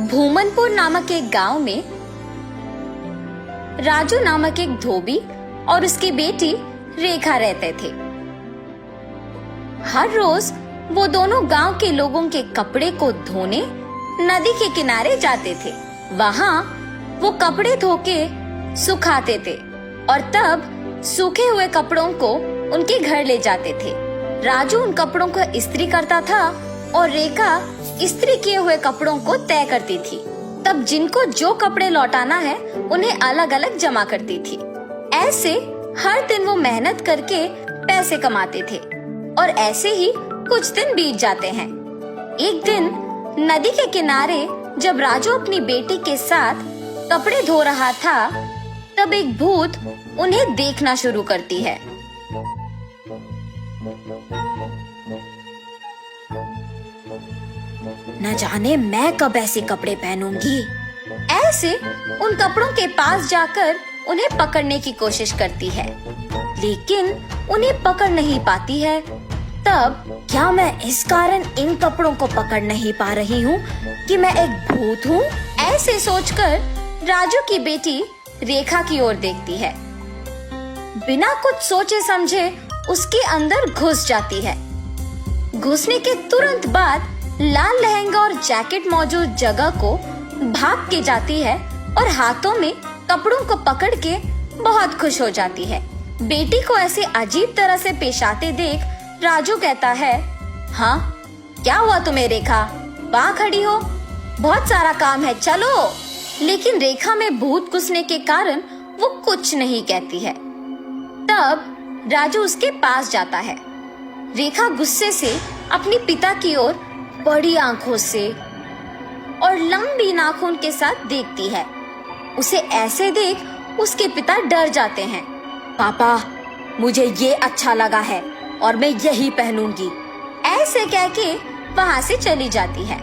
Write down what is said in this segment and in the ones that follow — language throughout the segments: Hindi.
भूमनपुर नामक एक गांव में राजू नामक एक धोबी और उसकी बेटी रेखा रहते थे। हर रोज वो दोनों गांव के लोगों के कपड़े को धोने नदी के किनारे जाते थे। वहां वो कपड़े धो के सुखाते थे और तब सूखे हुए कपड़ों को उनके घर ले जाते थे। राजू उन कपड़ों को इस्त्री करता था और रेखा इस्त्री किए हुए कपड़ों को तय करती थी। तब जिनको जो कपड़े लौटाना है उन्हें अलग अलग जमा करती थी। ऐसे हर दिन वो मेहनत करके पैसे कमाते थे और ऐसे ही कुछ दिन बीत जाते हैं। एक दिन नदी के किनारे जब राजू अपनी बेटी के साथ कपड़े धो रहा था, तब एक भूत उन्हें देखना शुरू करती है। न जाने मैं कब ऐसे कपड़े पहनूंगी। ऐसे उन कपड़ों के पास जाकर उन्हें पकड़ने की कोशिश करती है, लेकिन उन्हें पकड़ नहीं पाती है। तब क्या मैं इस कारण इन कपड़ों को पकड़ नहीं पा रही हूँ कि मैं एक भूत हूँ? ऐसे सोचकर राजू की बेटी रेखा की ओर देखती है। बिना कुछ सोचे समझे उसके अंदर घुस जाती है। घुसने के तुरंत बाद लाल लहंगा और जैकेट मौजूद जगह को भाग के जाती है और हाथों में कपड़ों को पकड़ के बहुत खुश हो जाती है। बेटी को ऐसे अजीब तरह से पेश आते देख राजू कहता है, हाँ क्या हुआ तुम्हें रेखा? वहाँ खड़ी हो, बहुत सारा काम है, चलो। लेकिन रेखा में भूत घुसने के कारण वो कुछ नहीं कहती है। तब राजू उसके पास जाता है। रेखा गुस्से से अपने पिता की ओर बड़ी आंखों से और लंबी नाखून के साथ देखती है। उसे ऐसे देख उसके पिता डर जाते हैं। पापा, मुझे ये अच्छा लगा है और मैं यही पहनूंगी, ऐसे कह के वहाँ से चली जाती है।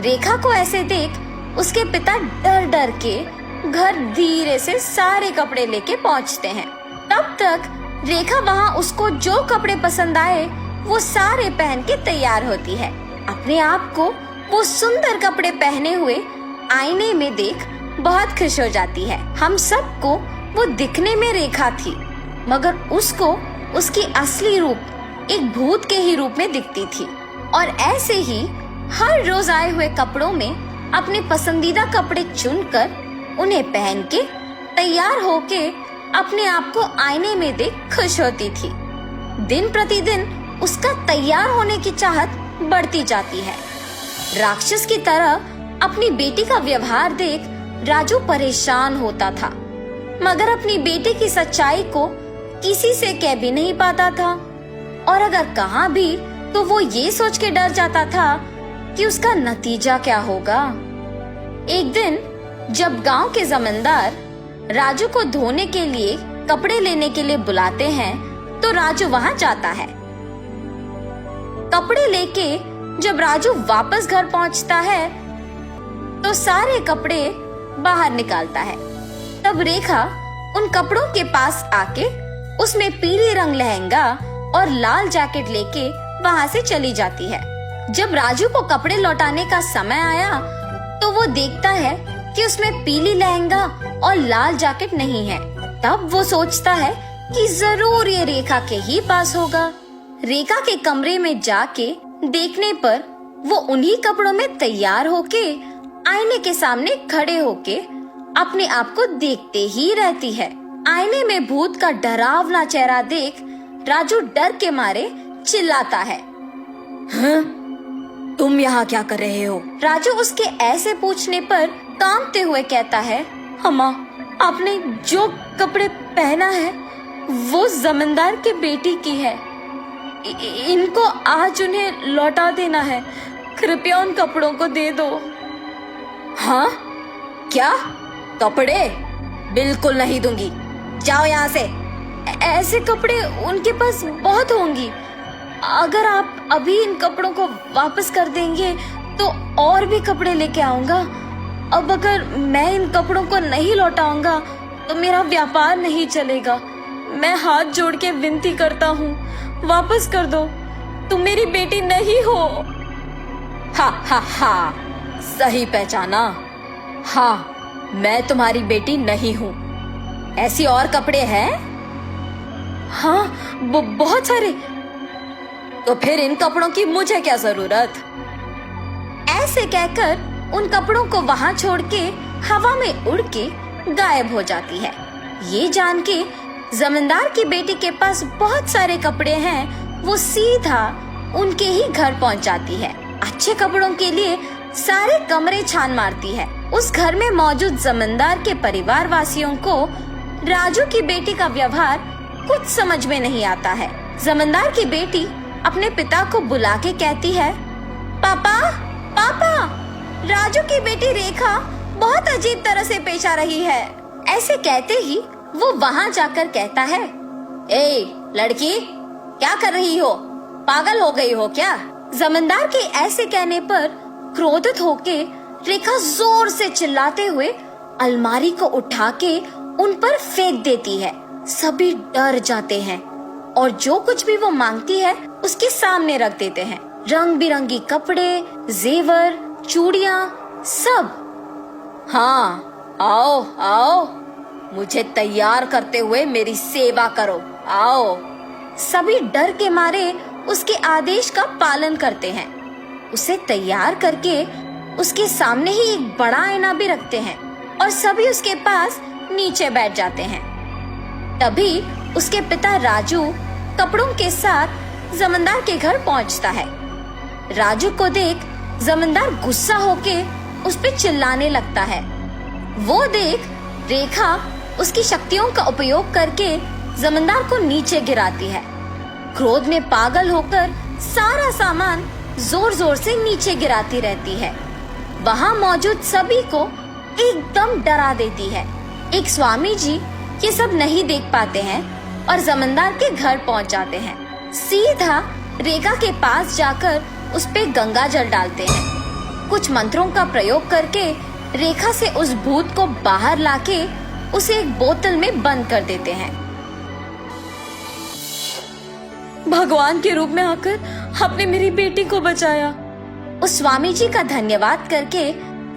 रेखा को ऐसे देख उसके पिता डर डर के घर धीरे से सारे कपड़े लेके पहुँचते हैं। तब तक रेखा वहाँ उसको जो कपड़े पसंद आए वो सारे पहन के तैयार होती है। अपने आप को वो सुंदर कपड़े पहने हुए आईने में देख बहुत खुश हो जाती है। हम सबको वो दिखने में रेखा थी, मगर उसको उसकी असली रूप एक भूत के ही रूप में दिखती थी। और ऐसे ही हर रोज आए हुए कपड़ों में अपने पसंदीदा कपड़े चुनकर उन्हें पहन के तैयार होके अपने आप को आईने में देख खुश होती थी। दिन प्रतिदिन उसका तैयार होने की चाहत बढ़ती जाती है। राक्षस की तरह अपनी बेटी का व्यवहार देख राजू परेशान होता था, मगर अपनी बेटी की सच्चाई को किसी से कह भी नहीं पाता था, और अगर कहा भी तो वो ये सोच के डर जाता था कि उसका नतीजा क्या होगा। एक दिन जब गांव के जमींदार राजू को धोने के लिए कपड़े लेने के लिए बुलाते हैं, तो राजू वहां जाता है। कपड़े लेके जब राजू वापस घर पहुंचता है तो सारे कपड़े बाहर निकालता है। तब रेखा उन कपड़ों के पास आके उसमें पीले रंग लहंगा और लाल जैकेट लेके वहां से चली जाती है। जब राजू को कपड़े लौटाने का समय आया तो वो देखता है कि उसमें पीली लहंगा और लाल जैकेट नहीं है। तब वो सोचता है कि जरूर ये रेखा के ही पास होगा। रेखा के कमरे में जाके देखने पर वो उन्हीं कपड़ों में तैयार होके आईने के सामने खड़े होके अपने आप को देखते ही रहती है। आईने में भूत का डरावना चेहरा देख राजू डर के मारे चिल्लाता है, हाँ? तुम यहाँ क्या कर रहे हो? राजू उसके ऐसे पूछने पर कांपते हुए कहता है, अम्मा, आपने जो कपड़े पहना है वो जमींदार की बेटी की है। इनको आज उन्हें लौटा देना है, कृपया उन कपड़ों को दे दो। हाँ? क्या? कपड़े? बिल्कुल नहीं दूंगी, जाओ यहाँ से। ऐसे कपड़े उनके पास बहुत होंगी, अगर आप अभी इन कपड़ों को वापस कर देंगे तो और भी कपड़े लेके आऊंगा। अब अगर मैं इन कपड़ों को नहीं लौटाऊंगा तो मेरा व्यापार नहीं चलेगा। मैं हाथ जोड़ के विनती करता हूँ, वापस कर दो, तुम मेरी बेटी नहीं हो। हा हा हा, सही पहचाना। हाँ, मैं तुम्हारी बेटी नहीं हूँ। ऐसी और कपड़े हैं? हाँ, बहुत सारे। तो फिर इन कपड़ों की मुझे क्या जरूरत? ऐसे कहकर उन कपड़ों को वहां छोड़ के हवा में उड़ के गायब हो जाती है। ये जान के जमींदार की बेटी के पास बहुत सारे कपड़े हैं, वो सीधा उनके ही घर पहुंच जाती है। अच्छे कपड़ों के लिए सारे कमरे छान मारती है। उस घर में मौजूद जमींदार के परिवार वासियों को राजू की बेटी का व्यवहार कुछ समझ में नहीं आता है। जमींदार की बेटी अपने पिता को बुला के कहती है, पापा पापा, राजू की बेटी रेखा बहुत अजीब तरह से पेश आ रही है। ऐसे कहते ही वो वहाँ जाकर कहता है, ए लड़की, क्या कर रही हो? पागल हो गई हो क्या? जमींदार के ऐसे कहने पर क्रोधित होके रेखा जोर से चिल्लाते हुए अलमारी को उठा के उन पर फेंक देती है। सभी डर जाते हैं और जो कुछ भी वो मांगती है उसके सामने रख देते हैं। रंग बिरंगी कपड़े, जेवर, चूड़ियाँ, सब। हाँ, आओ आओ, मुझे तैयार करते हुए मेरी सेवा करो, आओ। सभी डर के मारे उसके आदेश का पालन करते हैं। उसे तैयार करके उसके सामने ही एक बड़ा आईना भी रखते हैं और सभी उसके पास नीचे बैठ जाते हैं। तभी उसके पिता राजू कपड़ों के साथ जमींदार के घर पहुंचता है। राजू को देख जमींदार गुस्सा होके उस पे चिल्लाने लगता है। वो देख रेखा उसकी शक्तियों का उपयोग करके जमींदार को नीचे गिराती है। क्रोध में पागल होकर सारा सामान जोर जोर से नीचे गिराती रहती है। वहाँ मौजूद सभी को एकदम डरा देती है। एक स्वामी जी ये सब नहीं देख पाते हैं और जमींदार के घर पहुँच जाते हैं। सीधा रेखा के पास जाकर उस पे गंगा जल डालते हैं। कुछ मंत्रों का प्रयोग करके रेखा से उस भूत को बाहर लाके उसे एक बोतल में बंद कर देते हैं। भगवान के रूप में आकर आपने मेरी बेटी को बचाया। उस स्वामी जी का धन्यवाद करके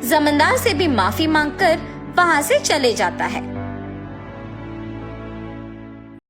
जमींदार से भी माफी मांगकर वहाँ से चले जाता है।